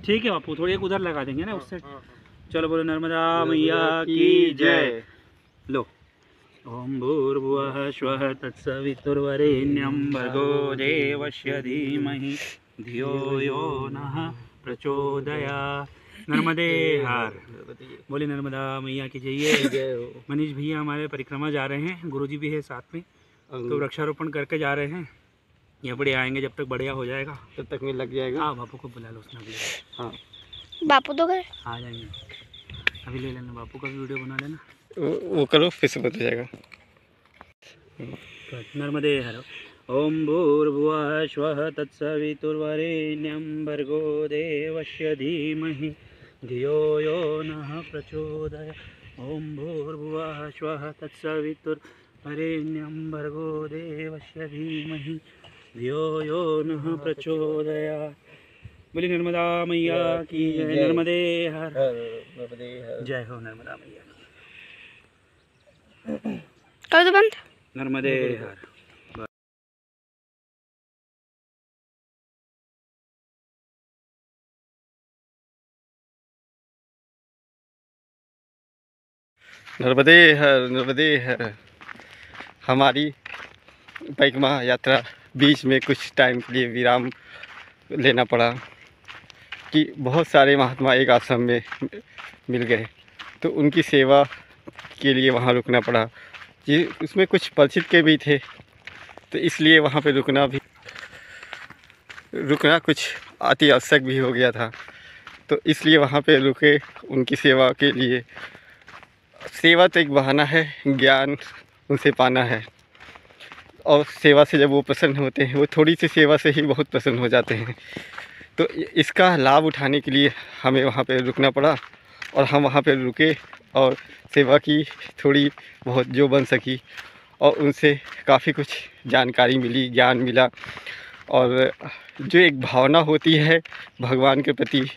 ठीक है बापू, थोड़ी एक उधर लगा देंगे ना उस साइड। चलो बोलो नर्मदा मैया की जय। लो। ओम भूर्भुवः स्वः तत्सवितुर्वरेण्यं भर्गो देवस्य धीमहि धियो यो नः प्रचोदयात्। नर्मदे हर। बोले नर्मदा मैया की जय। मनीष भैया हमारे परिक्रमा जा रहे हैं, गुरुजी भी है साथ में, तो वृक्षारोपण करके जा रहे हैं। यहाँ बड़े आएंगे, जब तक बढ़िया हो जाएगा तब तक में लग जाएगा। हाँ बापू को बुला लो, उसने भी। हाँ बापू तो गए, आ जाएंगे। अभी ले लेना, बापू का भी वीडियो बना लेना। वो करो, फिर से बता जाएगा। नर्मदे हर। ओम भूर्भुवः स्वः तत्सवितुर्वरेण्यं भर्गो देवस्य धीमहि धियो यो नः प्रचोदयात्। ओम भूर्भुवः स्वः तत्सवितुर्वरेण्यं भर्गो देवस्य धीमहि धियो यो नः प्रचोदयात्। बोली नर्मदा मैया की जय। नर्मदे हर। जय हो नर्मदा मैया की। कर दो बंद। नर्मदे हर। नर्मदे हर, नर्मदे हर। हमारी परिक्रमा यात्रा बीच में कुछ टाइम के लिए विराम लेना पड़ा कि बहुत सारे महात्मा एक आश्रम में मिल गए, तो उनकी सेवा के लिए वहाँ रुकना पड़ा जी। उसमें कुछ परिचित के भी थे, तो इसलिए वहाँ पे रुकना कुछ अति आवश्यक भी हो गया था, तो इसलिए वहाँ पे रुके उनकी सेवा के लिए। सेवा तो एक बहाना है, ज्ञान उनसे पाना है, और सेवा से जब वो प्रसन्न होते हैं, वो थोड़ी सी सेवा से ही बहुत प्रसन्न हो जाते हैं। तो इसका लाभ उठाने के लिए हमें वहाँ पे रुकना पड़ा, और हम वहाँ पे रुके और सेवा की थोड़ी बहुत जो बन सकी, और उनसे काफ़ी कुछ जानकारी मिली, ज्ञान मिला, और जो एक भावना होती है भगवान के प्रति,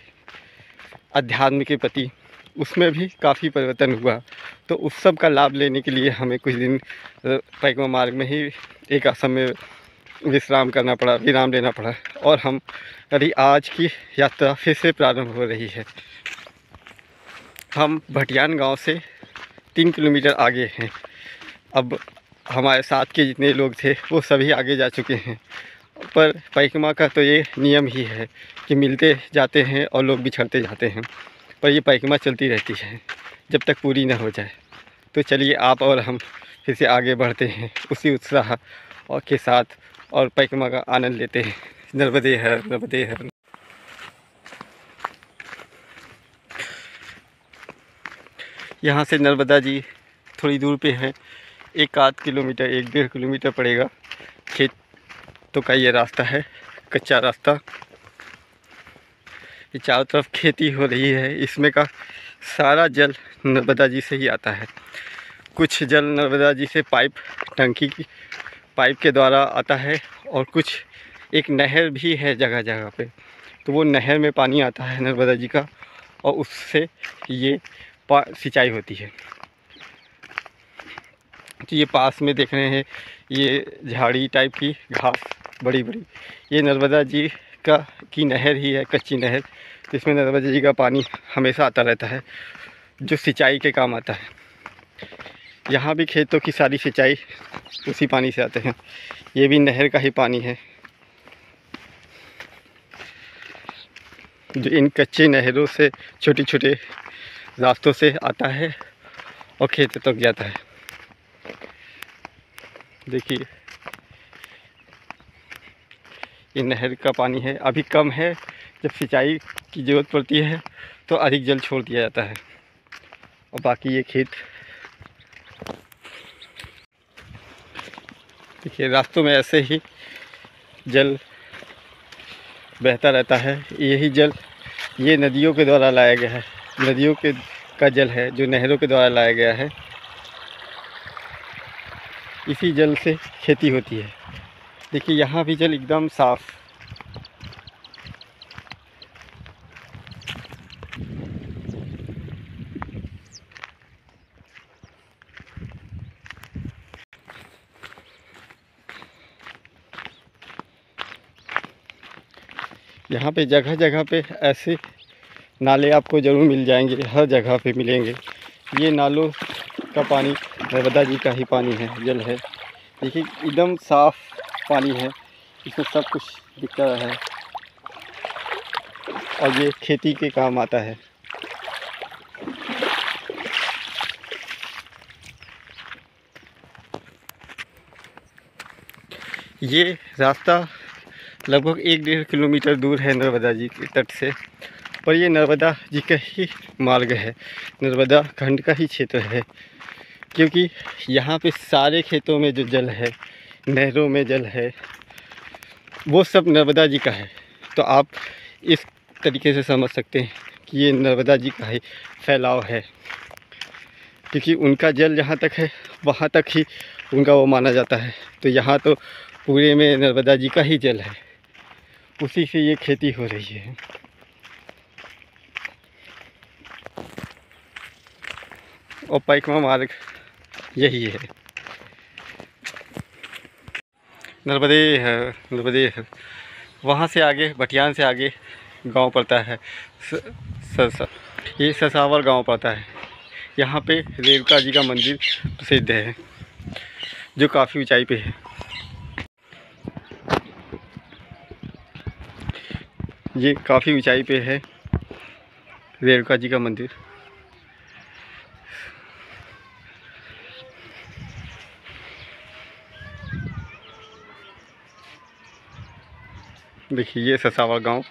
अध्यात्म के प्रति, उसमें भी काफ़ी परिवर्तन हुआ। तो उस सब का लाभ लेने के लिए हमें कुछ दिन परिक्रमा मार्ग में ही एक आश्रम में विराम लेना पड़ा, और हम अभी आज की यात्रा फिर से प्रारंभ हो रही है। हम भटियान गांव से 3 किलोमीटर आगे हैं। अब हमारे साथ के जितने लोग थे वो सभी आगे जा चुके हैं, पर परिक्रमा का तो ये नियम ही है कि मिलते जाते हैं और लोग बिछड़ते जाते हैं, पर ये परिक्रमा चलती रहती है जब तक पूरी न हो जाए। तो चलिए आप और हम फिर से आगे बढ़ते हैं उसी उत्साह और के साथ, और परिक्रमा का आनंद लेते हैं। नर्मदे हर, नर्मदे हर। यहाँ से नर्मदा जी थोड़ी दूर पे है, 1-8 किलोमीटर, 1-1.5 किलोमीटर पड़ेगा। खेतों का ये रास्ता है, कच्चा रास्ता। ये चारों तरफ खेती हो रही है। इसमें का सारा जल नर्मदा जी से ही आता है। कुछ जल नर्मदा जी से टंकी की पाइप के द्वारा आता है, और कुछ एक नहर भी है जगह जगह पे, तो वो नहर में पानी आता है नर्मदा जी का, और उससे ये सिंचाई होती है। तो ये पास में देख रहे हैं, ये झाड़ी टाइप की घास बड़ी बड़ी, ये नर्मदा जी की नहर ही है, कच्ची नहर, जिसमें नर्मदा जी का पानी हमेशा आता रहता है, जो सिंचाई के काम आता है। यहाँ भी खेतों की सारी सिंचाई उसी पानी से आते हैं। ये भी नहर का ही पानी है, जो इन कच्चे नहरों से, छोटे छोटे रास्तों से आता है और खेत तक जाता है। देखिए ये नहर का पानी है, अभी कम है। जब सिंचाई की ज़रूरत पड़ती है तो अधिक जल छोड़ दिया जाता है, और बाकी ये खेत। देखिए रास्तों में ऐसे ही जल बहता रहता है। यही जल ये नदियों के द्वारा लाया गया है, नदियों का जल है जो नहरों के द्वारा लाया गया है। इसी जल से खेती होती है। देखिए यहाँ भी जल एकदम साफ। यहाँ पे जगह जगह पे ऐसे नाले आपको ज़रूर मिल जाएंगे, हर जगह पे मिलेंगे। ये नालों का पानी नर्मदा जी का ही पानी है, जल है। देखिए एकदम साफ़ पानी है, इसमें सब कुछ दिख रहा है और ये खेती के काम आता है। ये रास्ता लगभग 1-1.5 किलोमीटर दूर है नर्मदा जी के तट से, और ये नर्मदा जी का ही मार्ग है, नर्मदा खंड का ही क्षेत्र है, क्योंकि यहाँ पे सारे खेतों में जो जल है, नहरों में जल है, वो सब नर्मदा जी का है। तो आप इस तरीके से समझ सकते हैं कि ये नर्मदा जी का ही फैलाव है, क्योंकि उनका जल जहाँ तक है वहाँ तक ही उनका वो माना जाता है। तो यहाँ तो पूरे में नर्मदा जी का ही जल है, उसी से ये खेती हो रही है। और पाइकमा मार्ग यही है। नर्मदे है, नर्मदे है। वहाँ से आगे भटियान से आगे गांव पड़ता है, ये ससावर गांव पड़ता है। यहाँ पे रेणुका जी का मंदिर प्रसिद्ध है, जो काफ़ी ऊंचाई पे है। ये काफ़ी ऊंचाई पे है रेणुका जी का मंदिर। देखिए ये ससावर गांव,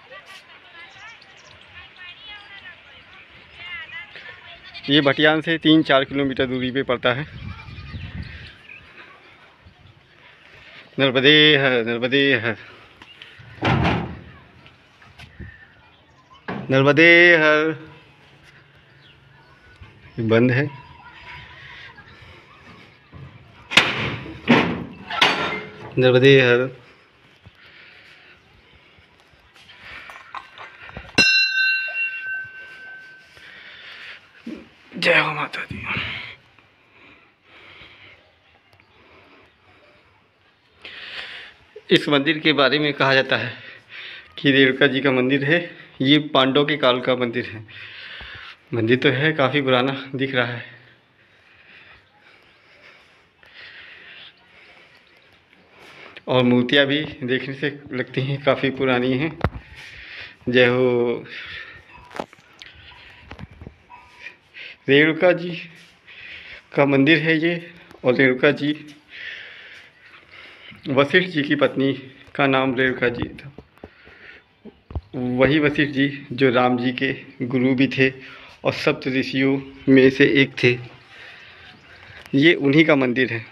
ये भटियान से 3-4 किलोमीटर दूरी पे पड़ता है। नर्मदे है, नर्मदे है, नर्मदे है। बंद है। नर्मदे है। जय हो माता दी। इस मंदिर के बारे में कहा जाता है कि रेणुका जी का मंदिर है, ये पांडवों के काल का मंदिर है। मंदिर तो है, काफ़ी पुराना दिख रहा है। और मूर्तियाँ भी देखने से लगती हैं काफ़ी पुरानी हैं। जय हो। रेणुका जी का मंदिर है ये, और रेणुका जी वशिष्ठ जी की पत्नी का नाम रेणुका जी था। वही वशिष्ठ जी जो राम जी के गुरु भी थे और सप्त ऋषियों में से एक थे। ये उन्हीं का मंदिर है।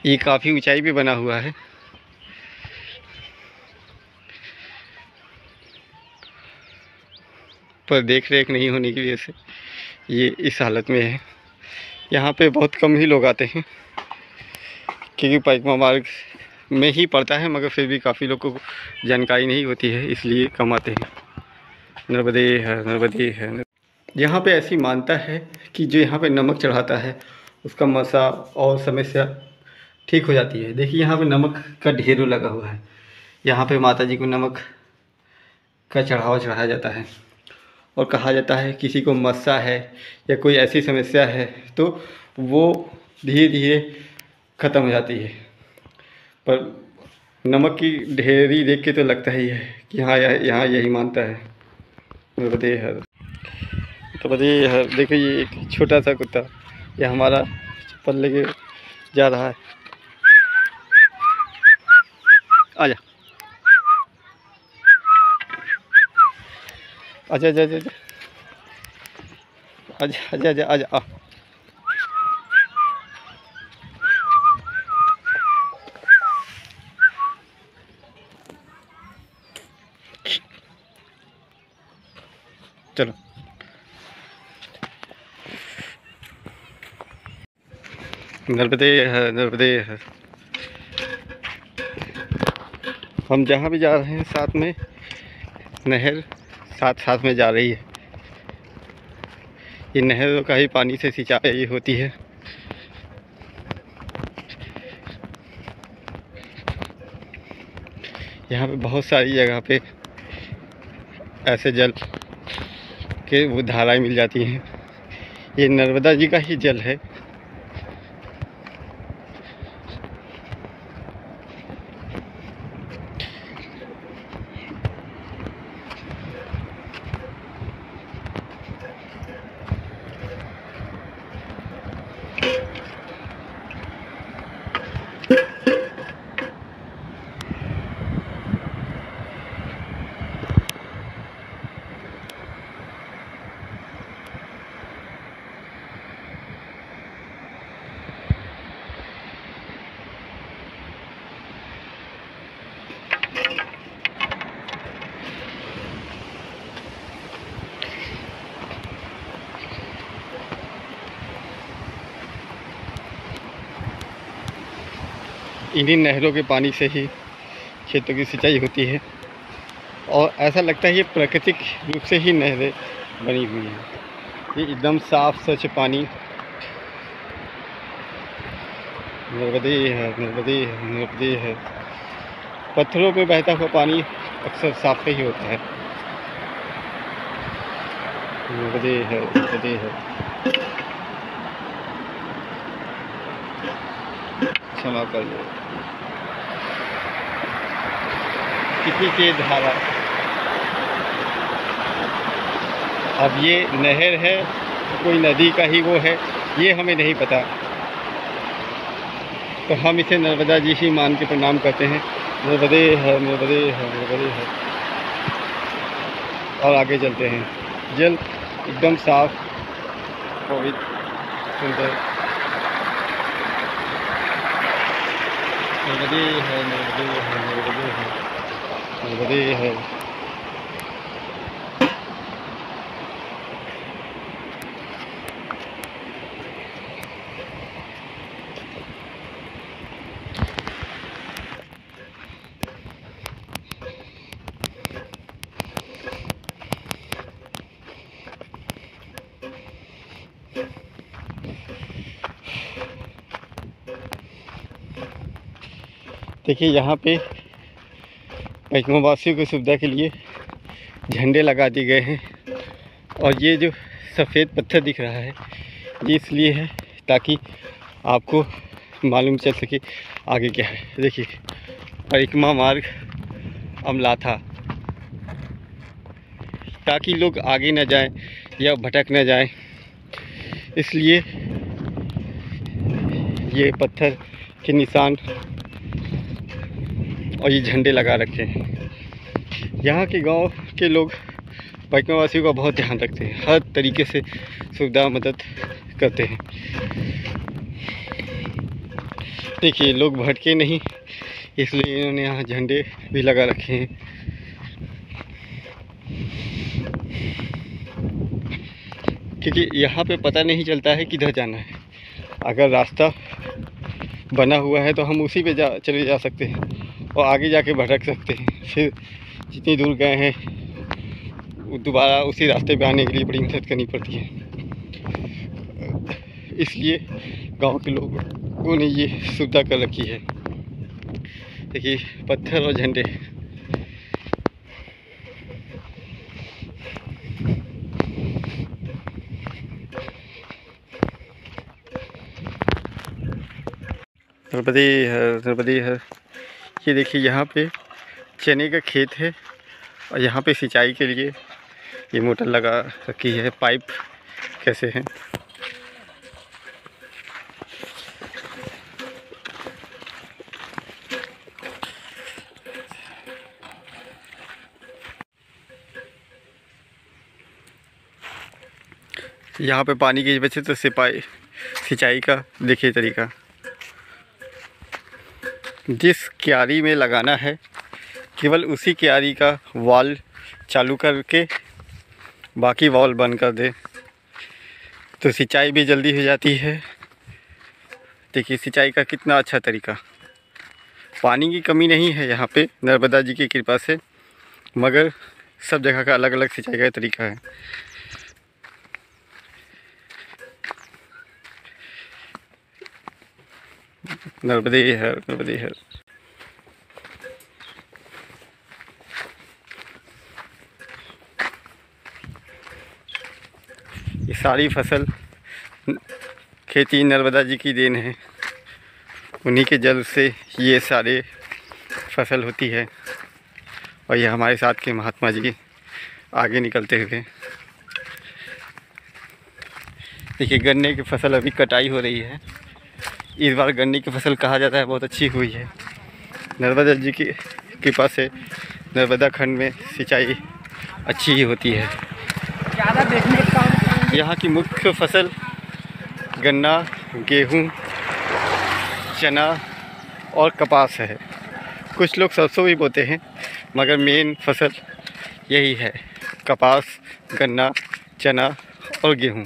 ये काफ़ी ऊंचाई पे बना हुआ है। पर देख रेख नहीं होने की वजह से ये इस हालत में है। यहाँ पे बहुत कम ही लोग आते हैं, क्योंकि पाइकमा मार्ग में ही पड़ता है, मगर फिर भी काफ़ी लोगों को जानकारी नहीं होती है, इसलिए कम आते हैं। नर्मदे है, नर्मदे है। यहाँ पे ऐसी मान्यता है कि जो यहाँ पे नमक चढ़ाता है उसका मसा और समस्या ठीक हो जाती है। देखिए यहाँ पे नमक का ढेरों लगा हुआ है। यहाँ पे माता जी को नमक का चढ़ावा चढ़ाया जाता है, और कहा जाता है किसी को मस्सा है या कोई ऐसी समस्या है तो वो धीरे धीरे ख़त्म हो जाती है। पर नमक की ढेरी देख के तो लगता ही है कि हाँ यहाँ यही मानता है। नर्मदे हर, नर्मदे हर। देखो ये एक छोटा सा कुत्ता, ये हमारा चप्पल लेके जा रहा है। आजा आजा आजा आजा आजा आजा आजा आजा आ। चलो नर्मदे है, नर्मदे है। हम जहाँ भी जा रहे हैं साथ में नहर साथ में जा रही है। ये नहर का ही पानी से सिंचाई होती है। यहाँ पे बहुत सारी जगह पे ऐसे जल के वो धाराएं मिल जाती हैं। ये नर्मदा जी का ही जल है। इन्हीं नहरों के पानी से ही खेतों की सिंचाई होती है और ऐसा लगता है ये प्राकृतिक रूप से ही नहरें बनी हुई हैं। ये एकदम साफ स्वच्छ पानी नर्मदे है, नर्मदे है, नर्मदे है। पत्थरों में बहता हुआ पानी अक्सर साफ ही होता है। नर्मदे है, नर्मदे है। क्षमा कर लो। कितनी तेज धारा। अब ये नहर है कोई नदी का ही वो है ये हमें नहीं पता, तो हम इसे नर्मदा जी ही मान के प्रणाम करते हैं। नर्मदे है, नर्मदे है, नर्मदे है। और आगे चलते हैं। जल एकदम साफ, पवित्र, सुंदर। नर्मदे है, नर्मदे है, नर्मदे है, नर्मदे है। देखिए यहाँ पे वासियों की सुविधा के लिए झंडे लगा दिए गए हैं और ये जो सफ़ेद पत्थर दिख रहा है ये इसलिए है ताकि आपको मालूम चल सके आगे क्या है। देखिए परिक्रमा मार्ग अमला था ताकि लोग आगे न जाएं या भटक न जाएं, इसलिए ये पत्थर के निशान और ये झंडे लगा रखे हैं। यहाँ के गांव के लोग परिक्रमावासियों का बहुत ध्यान रखते हैं, हर तरीके से सुविधा मदद करते हैं। देखिए लोग भटके नहीं इसलिए इन्होंने यहाँ झंडे भी लगा रखे हैं। क्योंकि यहाँ पे पता नहीं चलता है किधर जाना है। अगर रास्ता बना हुआ है तो हम उसी पे चले जा सकते हैं और आगे जाके भटक सकते हैं। फिर जितनी दूर गए हैं दोबारा उसी रास्ते पे आने के लिए बड़ी मेहनत करनी पड़ती है। इसलिए गांव के लोगों ने ये सुविधा कर रखी है। देखिए पत्थर और झंडे। नर्मदे है, नर्मदे है। ये देखिए यहाँ पे चने का खेत है और यहाँ पे सिंचाई के लिए ये मोटर लगा रखी है। पाइप कैसे हैं। यहाँ पे पानी की वजह से तो सिंचाई का देखिए तरीका। जिस क्यारी में लगाना है केवल उसी क्यारी का वाल चालू करके बाकी वाल बंद कर दे तो सिंचाई भी जल्दी हो जाती है। देखिए सिंचाई का कितना अच्छा तरीका। पानी की कमी नहीं है यहाँ पे नर्मदा जी की कृपा से, मगर सब जगह का अलग अलग सिंचाई का तरीका है। नर्मदे है, नर्मदे है। ये सारी फसल खेती नर्मदा जी की देन है। उन्हीं के जल से ये सारे फसल होती है। और ये हमारे साथ के महात्मा जी आगे निकलते हुए। देखिए गन्ने की फसल अभी कटाई हो रही है। इस बार गन्ने की फसल कहा जाता है बहुत अच्छी हुई है। नर्मदा जी की कृपा से नर्मदा खंड में सिंचाई अच्छी ही होती है। ज़्यादा देखने का यहाँ की मुख्य फसल गन्ना, गेहूँ, चना और कपास है। कुछ लोग सरसों भी बोते हैं, मगर मेन फसल यही है, कपास, गन्ना, चना और गेहूँ।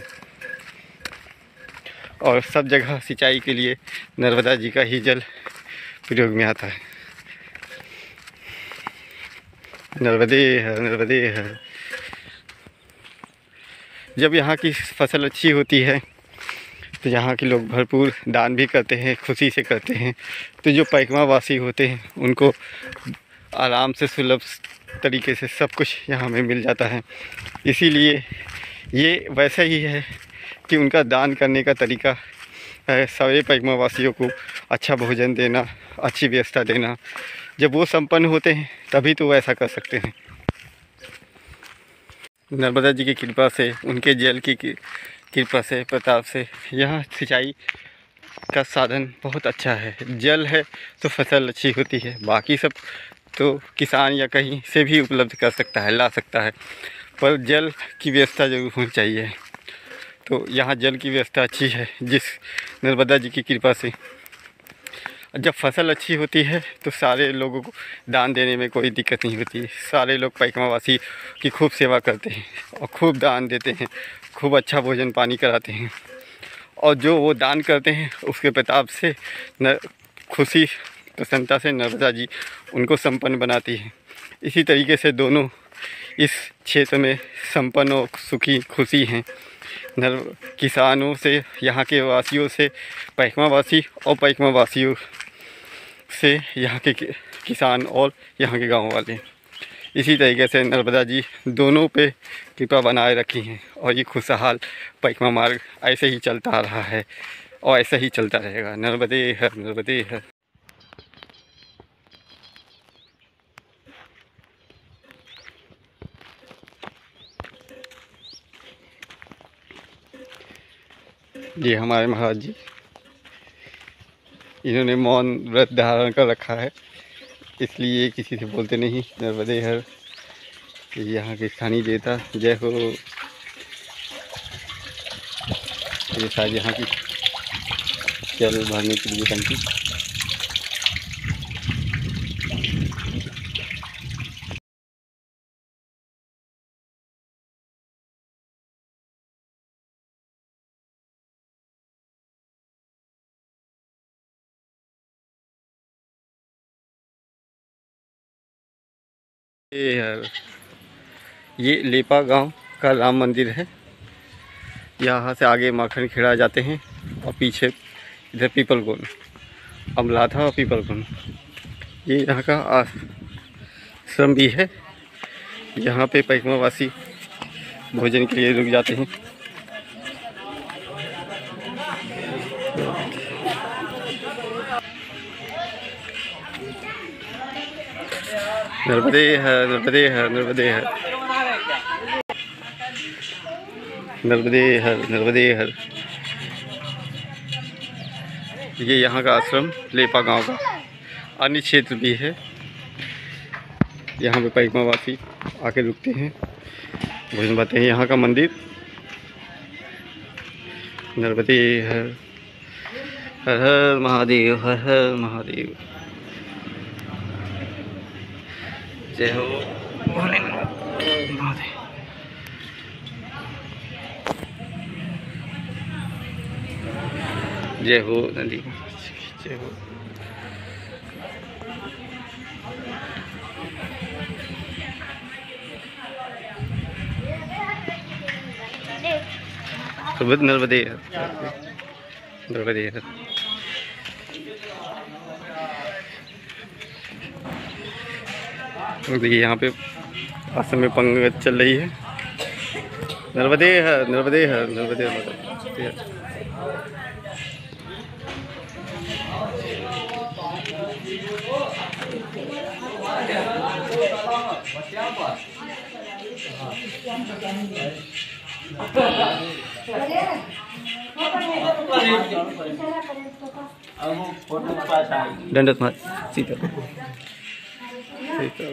और सब जगह सिंचाई के लिए नर्मदा जी का ही जल प्रयोग में आता है। नर्मदे है, नर्मदे है। जब यहाँ की फसल अच्छी होती है तो यहाँ के लोग भरपूर दान भी करते हैं, खुशी से करते हैं। तो जो पैकमा वासी होते हैं उनको आराम से सुलभ तरीके से सब कुछ यहाँ में मिल जाता है। इसीलिए ये वैसा ही है कि उनका दान करने का तरीका है सारे पैकमा वासियों को अच्छा भोजन देना, अच्छी व्यवस्था देना। जब वो संपन्न होते हैं तभी तो वो ऐसा कर सकते हैं। नर्मदा जी की कृपा से, उनके जल की कृपा से, प्रताप से यहाँ सिंचाई का साधन बहुत अच्छा है। जल है तो फसल अच्छी होती है। बाकी सब तो किसान या कहीं से भी उपलब्ध कर सकता है, ला सकता है, पर जल की व्यवस्था जरूर होनी चाहिए। तो यहाँ जल की व्यवस्था अच्छी है जिस नर्मदा जी की कृपा से। जब फसल अच्छी होती है तो सारे लोगों को दान देने में कोई दिक्कत नहीं होती। सारे लोग पैकमावासी की खूब सेवा करते हैं और खूब दान देते हैं, खूब अच्छा भोजन पानी कराते हैं। और जो वो दान करते हैं उसके प्रताप से खुशी प्रसन्नता से नर्मदा जी उनको संपन्न बनाती है। इसी तरीके से दोनों इस क्षेत्र में संपन्न और सुखी खुशी हैं। किसानों से, यहाँ के वासियों से पैकमावासी और पैकमावासियों से यहाँ के किसान और यहाँ के गांव वाले। इसी तरीके से नर्मदा जी दोनों पे कृपा बनाए रखी हैं और ये खुशहाल पैकमा मार्ग ऐसे ही चलता आ रहा है और ऐसा ही चलता रहेगा। नर्मदे हर, नर्मदे हर। ये हमारे महाराज जी, इन्होंने मौन व्रत धारण कर रखा है, इसलिए किसी से बोलते नहीं। नर्मदे हर, यहाँ के स्थानीय देवता जय हो। ये शायद यहाँ की जल भरने के लिए टंकी। ये लेपा गांव का राम मंदिर है। यहाँ से आगे माखन खेड़ा जाते हैं और पीछे इधर पीपलगुन, अमलाथा और पीपलगुन। ये यहाँ का आश्रम भी है। यहाँ पे पैकमावासी भोजन के लिए रुक जाते हैं। नर्मदे हर, नर्मदे हर, नर्मदे हर, नर्मदे हर, नर्मदे हर। ये यहाँ का आश्रम लेपा गांव का। अन्य क्षेत्र भी है, यहाँ पे पैकमावासी आके रुकते हैं, भोजन पाते हैं। यहाँ का मंदिर नर्मदे हर, हर हर महादेव, हर हर महादेव। जय हो महादेव। जय हो नदी, जय हो। नर्मदे नर्मदे। देखिए यहाँ पे आश्रम में पंगत चल रही है। नर्मदे हर, नर्मदे हर, नर्मदे हर। दंडत मार, सीता सीता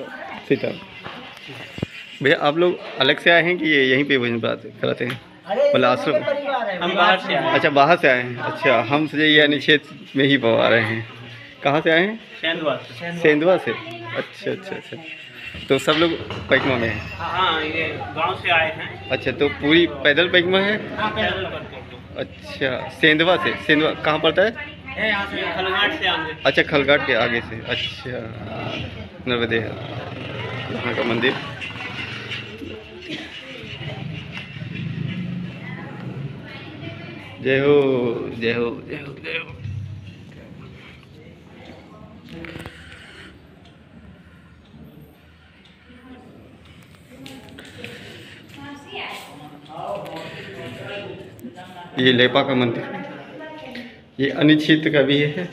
सीता। भैया आप लोग अलग से आए हैं कि ये यहीं पे भोजन बात कराते हैं, मतलब आश्रम? हम बाहर से आए। अच्छा बाहर से आए हैं। अच्छा हम से यानी क्षेत्र में ही पवा रहे हैं। कहाँ से आए हैं? सेंधवा से। सेंधवा से। अच्छा अच्छा अच्छा। तो सब लोग पैकमा में हैं? हाँ, ये गांव से आए हैं। अच्छा तो पूरी पैदल पैकमा है? हाँ, पैदल करके। अच्छा सेंधवा से। सेंधवा कहाँ पड़ता है? यहाँ से खलघाट से आगे। अच्छा खलघाट के आगे से। अच्छा नर्मदे यहाँ का मंदिर। जय हो जय हो जय हो जय हो। ये लेपा का मंदिर, ये अन्य क्षेत्र का भी है।